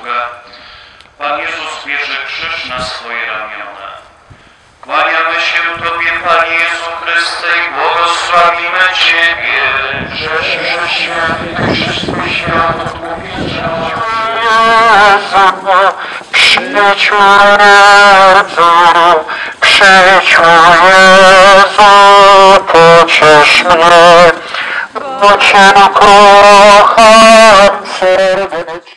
sługa. Pan Jezus bierze krzyż na swoje ramiona. Kłaniamy się Tobie, Panie Jezu Chryste, i błogosławimy Ciebie. Że święty wszystko świat uwielbiał. Przyjdź Jezu, pociesz mnie, bo Cię kocham serdecznie.